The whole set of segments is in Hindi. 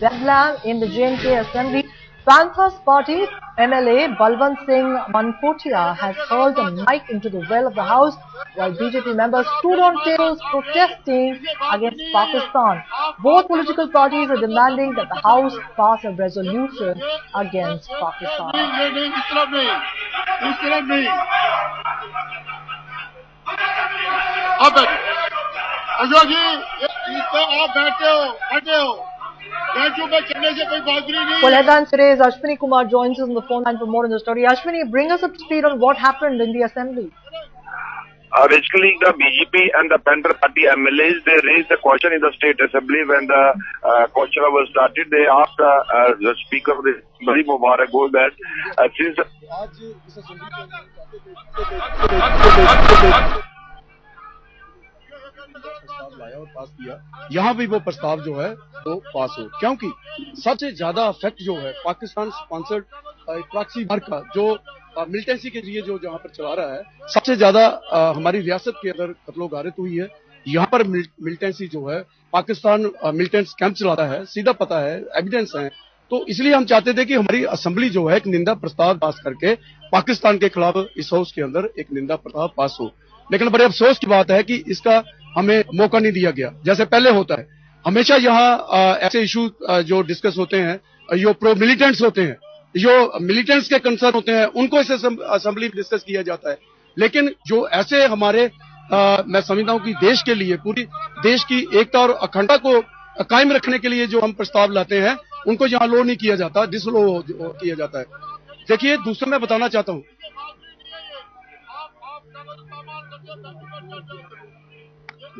bedlam in the J&K Assembly. Panthers Party MLA Balwant Singh Mankotia has hurled a mic into the well of the House, while BJP members stood on tables protesting against Pakistan. Both political parties are demanding that the House pass a resolution against Pakistan. Ashok जी, इस पे आप बैठे हो। Well, headlines today is Ashwini Kumar joins us on the phone line for more on the story. Ashwini, bring us up to speed on what happened in the assembly. Basically, the BJP and the Panther Party MLAs, they raised the question in the State Assembly when the question was started. They asked the Speaker of the Assembly, Mubarak Gul, that since प्रस्ताव लाया और पास किया, यहाँ भी वो प्रस्ताव जो है वो पास हो, क्योंकि सबसे ज्यादा इफेक्ट जो है पाकिस्तान स्पॉन्सर्ड प्रॉक्सी वार का जो मिलिटेंसी के लिए जो जहाँ पर चला रहा है, सबसे ज्यादा हमारी रियासत के अंदर कत्लो गारत हुई है। यहाँ पर मिलिटेंसी जो है पाकिस्तान मिलिटेंट्स कैंप चलाता है, सीधा पता है, एविडेंस है। तो इसलिए हम चाहते थे कि हमारी असेंबली जो है एक निंदा प्रस्ताव पास करके पाकिस्तान के खिलाफ इस हाउस के अंदर एक निंदा प्रस्ताव पास हो, लेकिन बड़े अफसोस की बात है कि इसका हमें मौका नहीं दिया गया जैसे पहले होता है। हमेशा यहाँ ऐसे इशू जो डिस्कस होते हैं, जो प्रो मिलिटेंट्स होते हैं, जो मिलिटेंट्स के कंसर्न होते हैं, उनको इस असेंबली में डिस्कस किया जाता है। लेकिन जो ऐसे हमारे मैं समझता हूँ कि देश के लिए, पूरी देश की एकता और अखंडता को कायम रखने के लिए जो हम प्रस्ताव लाते हैं, उनको यहाँ लो नहीं किया जाता, डिसलो किया जाता है। देखिए, दूसरा मैं बताना चाहता हूँ,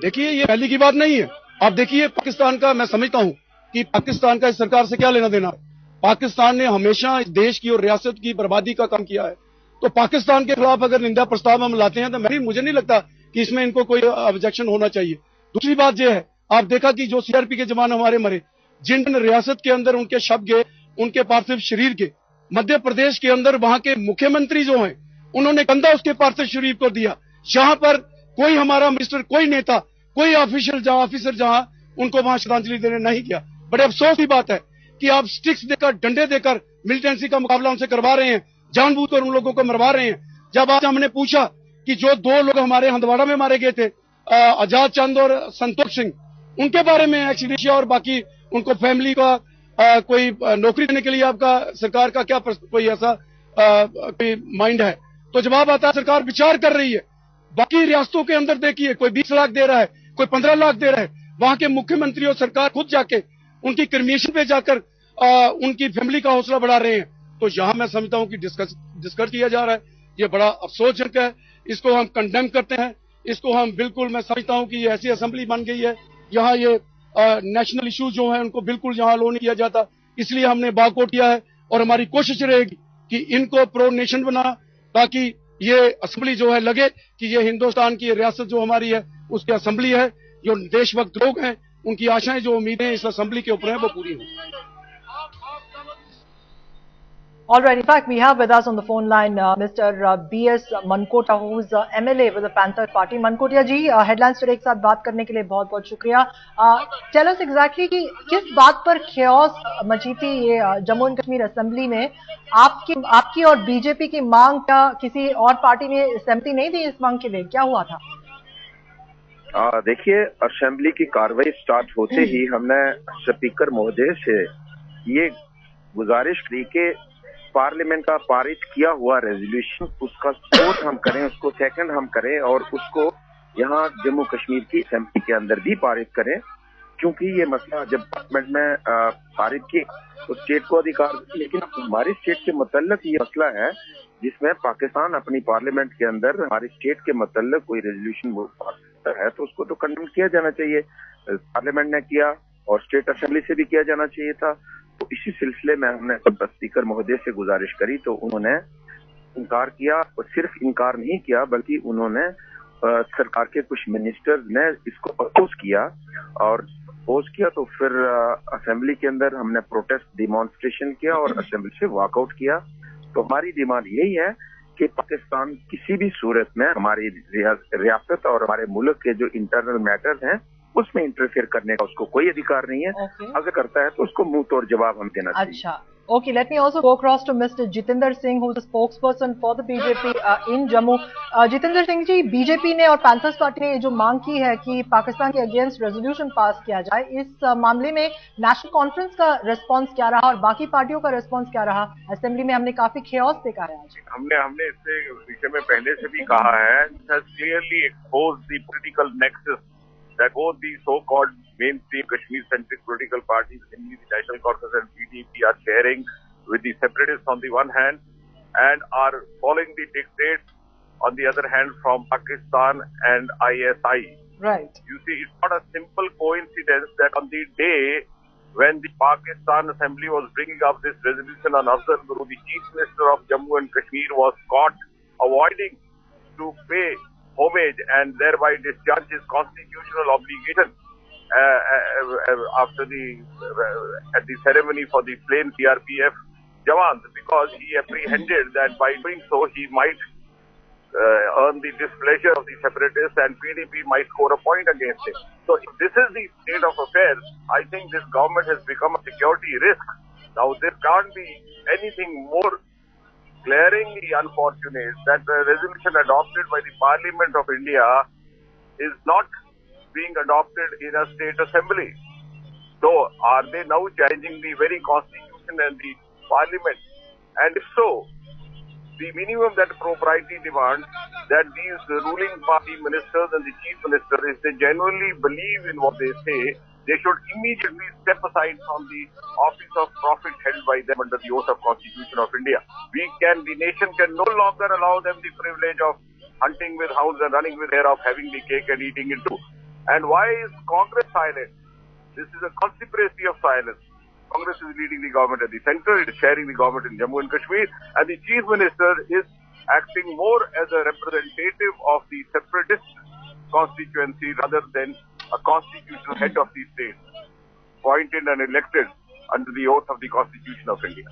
देखिए ये पहली की बात नहीं है। आप देखिए पाकिस्तान का, मैं समझता हूं कि पाकिस्तान का इस सरकार से क्या लेना देना। पाकिस्तान ने हमेशा इस देश की और रियासत की बर्बादी का काम किया है, तो पाकिस्तान के खिलाफ अगर निंदा प्रस्ताव हम लाते हैं तो मुझे नहीं लगता कि इसमें इनको कोई ऑब्जेक्शन होना चाहिए। दूसरी बात यह है, आप देखा कि जो सीआरपी के जवान हमारे मरे, जिन रियासत के अंदर उनके शव गए, उनके पार्थिव शरीर के, मध्य प्रदेश के अंदर वहां के मुख्यमंत्री जो हैं, उन्होंने कंधा उसके पार्थिव शरीर को दिया। जहां पर कोई हमारा मिनिस्टर, कोई नेता, कोई ऑफिसर जहां उनको वहां श्रद्धांजलि देने नहीं गया। बड़े अफसोस की बात है कि आप स्टिक्स देकर, डंडे देकर मिलिटेंसी का मुकाबला उनसे करवा रहे हैं, जानबूझकर उन लोगों को मरवा रहे हैं। जब आज हमने पूछा कि जो 2 लोग हमारे हंदवाड़ा में मारे गए थे, आजाद चंद और संतोष सिंह, उनके बारे में एक्सीडेंशिया और बाकी उनको फैमिली का कोई नौकरी देने के लिए आपका सरकार का क्या कोई ऐसा कोई माइंड है? तो जवाब आता है सरकार विचार कर रही है। बाकी रियासतों के अंदर देखिए, कोई 20 लाख दे रहा है, कोई 15 लाख दे रहा है। वहां के मुख्यमंत्री और सरकार खुद जाके उनकी क्रिमिनेशन पे जाकर उनकी फैमिली का हौसला बढ़ा रहे हैं। तो यहाँ मैं समझता हूँ कि डिस्कस किया जा रहा है, ये बड़ा अफसोसजनक है। इसको हम कंडेम करते हैं, इसको हम बिल्कुल, मैं समझता हूँ कि ये ऐसी असेंबली बन गई है, यहाँ ये नेशनल इश्यूज जो है उनको बिल्कुल यहाँ लो नहीं किया जाता। इसलिए हमने बाकआउट किया है और हमारी कोशिश रहेगी कि इनको प्रो नेशन बना, ताकि ये असेंबली जो है लगे कि ये हिंदुस्तान की रियासत जो हमारी है उसकी असेंबली है। जो देशभक्त लोग हैं, उनकी आशाएं, जो उम्मीदें इस असेंबली के ऊपर हैं, वो पूरी हों। All right. In fact, we have with us on the phone line Mr. B.S. Mankotia, who is MLA with the Panther Party. Mankotia ji, headlines today एक साथ बात करने के लिए बहुत-बहुत शुक्रिया। Tell us exactly कि किस बात पर chaos मची थी ये जम्मू एंड कश्मीर असेंबली में? आपकी और बीजेपी की मांग का किसी और पार्टी ने सहमति नहीं दी इस मांग के लिए? क्या हुआ था? देखिए, असेंबली की कार्रवाई स्टार्ट होते ही हमने स्पीकर महोदय से ये गुजारिश की कि पार्लियामेंट का पारित किया हुआ रेजोल्यूशन, उसका फोर्थ हम करें, उसको सेकंड हम करें और उसको यहाँ जम्मू कश्मीर की असेंबली के अंदर भी पारित करें, क्योंकि ये मसला जब पार्लियामेंट में पारित किए तो स्टेट को अधिकार, लेकिन हमारी स्टेट के मुतल्लिक ये मसला है जिसमें पाकिस्तान अपनी पार्लियामेंट के अंदर हमारी स्टेट के मुतल्लिक कोई रेजोल्यूशन पास करता है तो उसको तो कंडेम किया जाना चाहिए। पार्लियामेंट ने किया और स्टेट असेंबली से भी किया जाना चाहिए था। तो इसी सिलसिले में हमने स्पीकर महोदय से गुजारिश करी तो उन्होंने इनकार किया, और सिर्फ इनकार नहीं किया बल्कि उन्होंने सरकार के कुछ मिनिस्टर ने इसको अपोज किया, और अपोज किया तो फिर असेंबली के अंदर हमने प्रोटेस्ट डिमॉन्स्ट्रेशन किया और असेंबली से वॉकआउट किया। तो हमारी डिमांड यही है कि पाकिस्तान किसी भी सूरत में हमारी रियासत और हमारे मुल्क के जो इंटरनल मैटर्स हैं उसमें इंटरफेयर करने का उसको कोई अधिकार नहीं है। अगर करता है तो उसको मुंह तोड़ जवाब हम देना चाहिए। अच्छा, okay, let me also go across to Mr. Jitinder Singh, who is a spokesperson for the BJP in Jammu. Jitinder Singh ji, BJP ने और पैंथर्स पार्टी ने जो मांग की है कि पाकिस्तान के अगेंस्ट रेजोल्यूशन पास किया जाए, इस मामले में नेशनल कॉन्फ्रेंस का रिस्पांस क्या रहा और बाकी पार्टियों का रिस्पांस क्या रहा? असेंबली में हमने काफी खेओस देखा है आज। हमने इससे विषय में पहले से भी कहा है, clearly expose the political nexus that both the so-called mainstream Kashmir-centric political parties, namely the National Conference and PDP, are sharing with the separatists on the one hand and are following the dictates on the other hand from Pakistan and ISI. Right. You see, it's not a simple coincidence that on the day when the Pakistan Assembly was bringing up this resolution on Afzal Guru, the Chief Minister of Jammu and Kashmir was caught avoiding to pay homage and thereby discharge his constitutional obligation after at the ceremony for the slain CRPF Jawans, because he apprehended that by doing so he might earn the displeasure of the separatists and PDP might score a point against him. So if this is the state of affairs, I think this government has become a security risk. Now there can't be anything more glaringly unfortunate that the resolution adopted by the Parliament of India is not being adopted in a state assembly. So, are they now challenging the very constitution and the Parliament? And if so, the minimum that propriety demands that these ruling party ministers and the chief minister, if they genuinely believe in what they say, they should immediately step aside from the office of profit held by them under the oath of Constitution of India. The nation can no longer allow them the privilege of hunting with hounds and running with hair, of having the cake and eating it too. And why is Congress silent? This is a conspiracy of silence. Congress is leading the government at the center, it is sharing the government in Jammu and Kashmir, and the chief minister is acting more as a representative of the separatist constituency rather than a constitutional head of the state, appointed and elected under the oath of the Constitution of India.